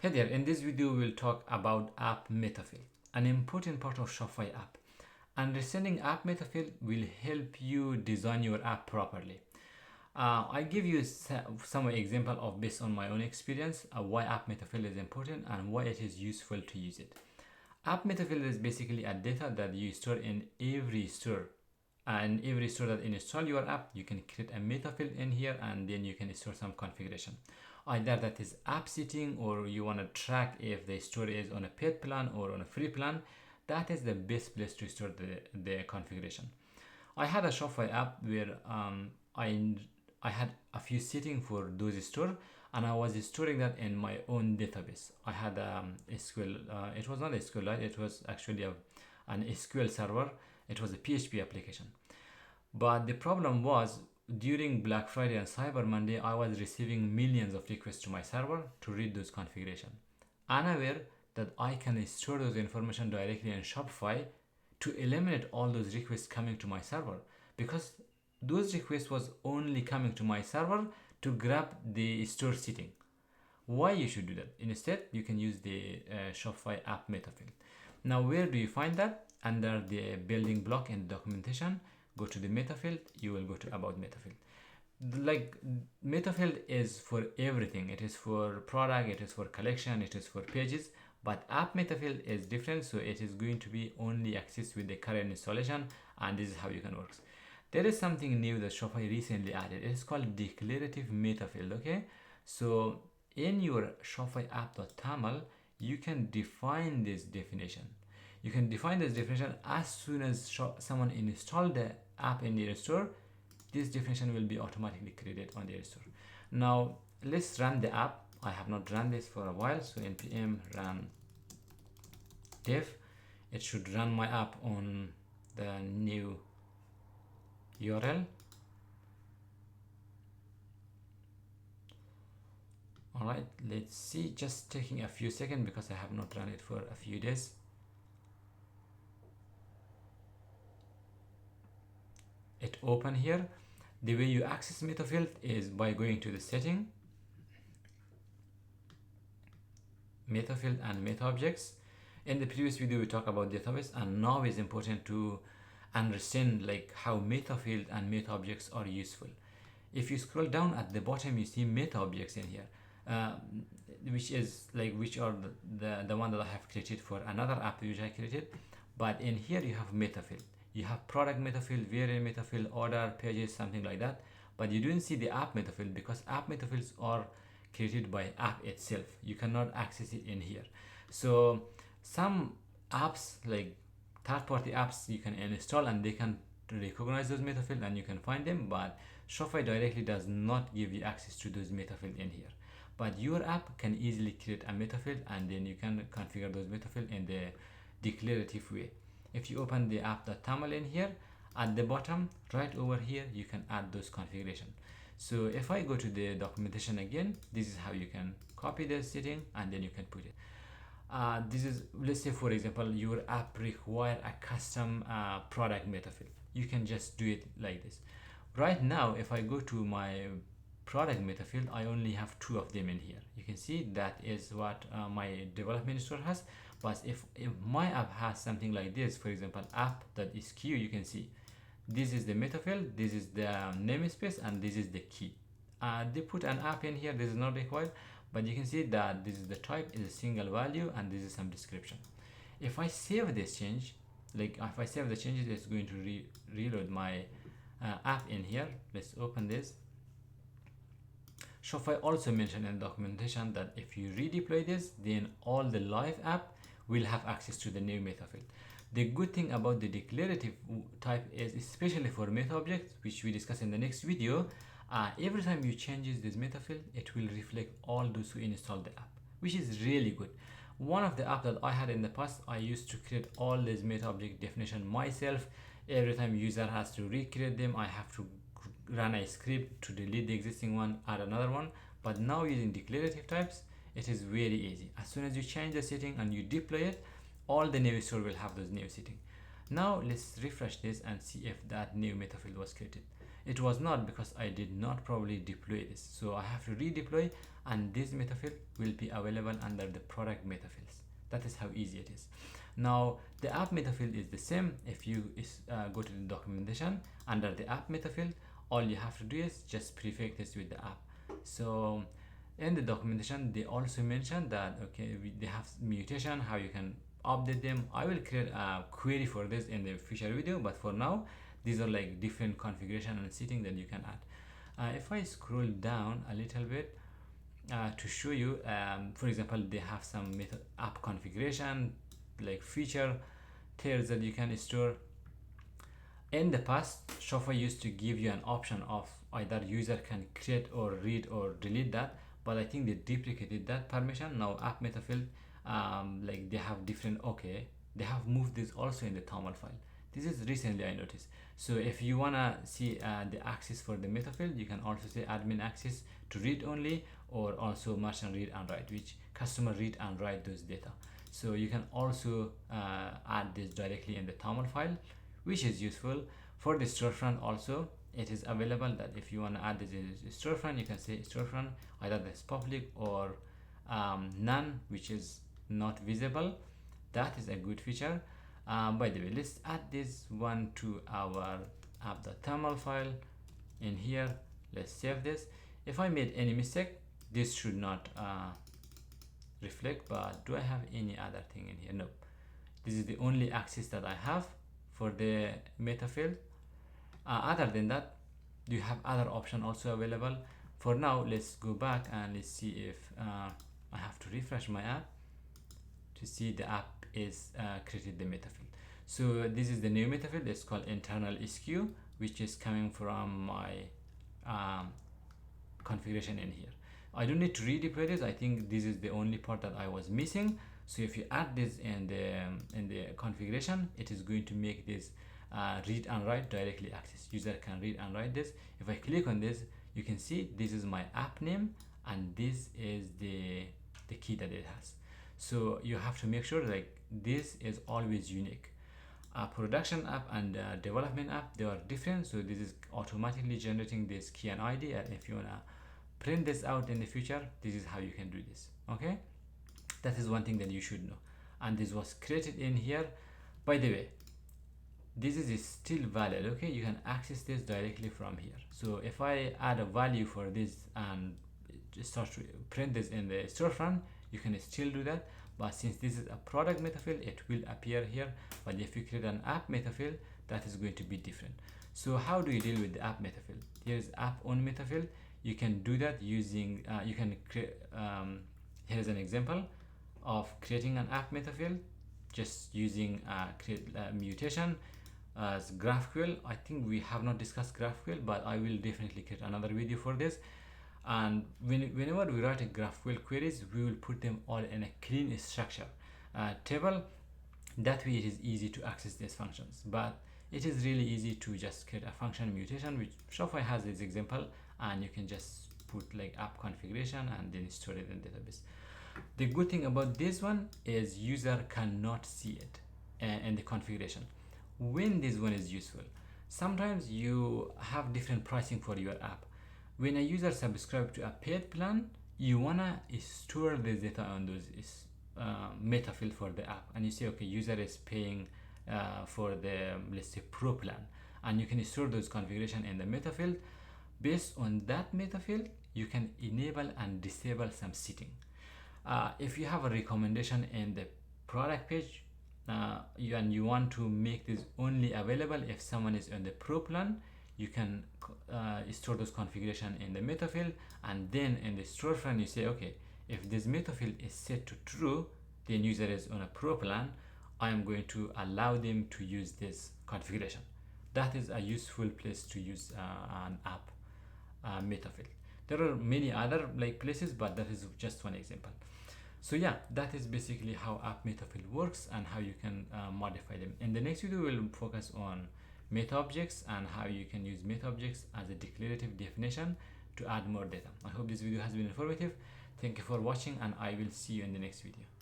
Hey there, in this video we'll talk about app metafield, an important part of Shopify app. Understanding app metafield will help you design your app properly. I give you some example of based on my own experience why app metafield is important and why it is useful to use it. App metafield is basically a data that you store in every store. And every store that install your app, you can create a metafield in here and then you can store some configuration. Either that is app setting or you want to track if the store is on a paid plan or on a free plan. That is the best place to store the configuration. I had a Shopify app where I had a few settings for those store and I was storing that in my own database. I had SQL. It was not SQLite. It was actually an SQL server. It was a PHP application. But the problem was during Black Friday and Cyber Monday, I was receiving millions of requests to my server to read those configuration. Unaware that I can store those information directly in Shopify to eliminate all those requests coming to my server, because those requests was only coming to my server to grab the store setting. Why you should do that? Instead, you can use the Shopify app metafield. Now, where do you find that? Under the building block in the documentation, go to the metafield. You will go to about metafield. Like metafield is for everything. It is for product. It is for collection. It is for pages. But app metafield is different, so it is going to be only accessed with the current installation, and this is how you can work. There is something new that Shopify recently added. It is called declarative metafield. Okay, so in your Shopify app.taml, you can define this definition. You can define this definition as soon as someone install the app in their store. This definition will be automatically created on their store. Now let's run the app. I have not run this for a while, so npm run dev. It should run my app on the new URL. Alright, let's see, just taking a few seconds because I have not run it for a few days. It open here. The way you access metafield is by going to the setting, metafield and meta objects. In the previous video we talked about database, and now it's important to understand like how metafield and meta objects are useful. If you scroll down at the bottom, you see meta objects in here, which are the one that I have created for another app which I created. But in here you have metafield. You have product metafield, variant metafield, order, pages, something like that. But you don't see the app metafield because app metafields are created by app itself. You cannot access it in here. So some apps like third-party apps you can install and they can recognize those metafield and you can find them, but Shopify directly does not give you access to those metafield in here. But your app can easily create a metafield and then you can configure those metafield in the declarative way. If you open the app.taml in here, at the bottom right over here you can add those configuration. So if I go to the documentation again, this is how you can copy the setting and then you can put it. This is, let's say for example your app require a custom product metafield. You can just do it like this. Right now if I go to my product metafield, I only have two of them in here. You can see that is what my development store has. But if my app has something like this, for example app.sq, you can see this is the metafield, this is the namespace, and this is the key. They put an app in here, this is not required, but you can see that this is the type is a single value and this is some description. If I save this change, like if I save the changes, it's going to reload my app in here. Let's open this. Shopify also mentioned in the documentation that if you redeploy this, then all the live app will have access to the new metafield. The good thing about the declarative type is, especially for meta objects, which we discuss in the next video, every time you changes this metafield, it will reflect all those who install the app, which is really good. One of the apps that I had in the past, I used to create all these meta object definition myself. Every time user has to recreate them, I have to run a script to delete the existing one, add another one. But now using declarative types, it is very easy. As soon as you change the setting and you deploy it, all the new store will have those new setting. Now let's refresh this and see if that new metafield was created. It was not, because I did not probably deploy this, so I have to redeploy and this metafield will be available under the product metafields. That is how easy it is. Now the app metafield is the same. If you go to the documentation under the app metafield, all you have to do is just prefix this with the app. So in the documentation they also mentioned that okay, they have mutation, how you can update them. I will create a query for this in the future video, but for now these are like different configuration and setting that you can add. If I scroll down a little bit to show you, for example, they have some app configuration like feature tiers that you can store. In the past, Shopify used to give you an option of either user can create or read or delete that, but I think they deprecated that permission. Now app metafield, like they have different, okay, they have moved this also in the toml file. This is recently I noticed. So if you wanna see the access for the metafield, you can also say admin access to read only, or also merchant read and write, which customer read and write those data. So you can also add this directly in the toml file, which is useful. For the storefront also, it is available that if you want to add this in storefront, you can say storefront, either this public or none, which is not visible. That is a good feature. By the way, let's add this one to our app.toml file. In here, let's save this. If I made any mistake, this should not reflect, but do I have any other thing in here? No, this is the only access that I have for the metafield. Other than that, you have other option also available. For now, let's go back and let's see if I have to refresh my app to see the app is created the metafield. So this is the new metafield. It's called internal SKU, which is coming from my configuration in here. I don't need to redeploy this. I think this is the only part that I was missing. So if you add this in the configuration, it is going to make this read and write directly access. User can read and write this. If I click on this, you can see this is my app name and this is the key that it has. So you have to make sure like this is always unique. Production app and development app, they are different. So this is automatically generating this key and ID. And if you wanna print this out in the future, this is how you can do this. Okay, that is one thing that you should know. And this was created in here. By the way, this is still valid. Okay, you can access this directly from here. So if I add a value for this and just start to print this in the storefront, you can still do that. But since this is a product metafield, it will appear here. But if you create an app metafield, that is going to be different. So how do you deal with the app metafield? Here's app on metafield. You can do that using you can create here's an example of creating an app metafield just using mutation as GraphQL. I think we have not discussed GraphQL, but I will definitely create another video for this. And whenever we write a GraphQL queries, we will put them all in a clean structure table. That way it is easy to access these functions, but it is really easy to just create a function mutation, which Shopify has this example, and you can just put like app configuration and then store it in database. The good thing about this one is user cannot see it in the configuration. When this one is useful, sometimes you have different pricing for your app. When a user subscribes to a paid plan, you wanna store the data on those metafield for the app, and you say okay, user is paying for the, let's say, pro plan, and you can store those configuration in the metafield. Based on that metafield, you can enable and disable some setting. If you have a recommendation in the product page, and you want to make this only available if someone is on the pro plan, you can store those configuration in the metafield, and then in the storefront you say okay, if this metafield is set to true, then user is on a pro plan, I am going to allow them to use this configuration. That is a useful place to use an app metafield. There are many other like places, but that is just one example. So yeah, that is basically how app metafield works and how you can modify them. In the next video, we'll focus on meta objects and how you can use meta objects as a declarative definition to add more data. I hope this video has been informative. Thank you for watching, and I will see you in the next video.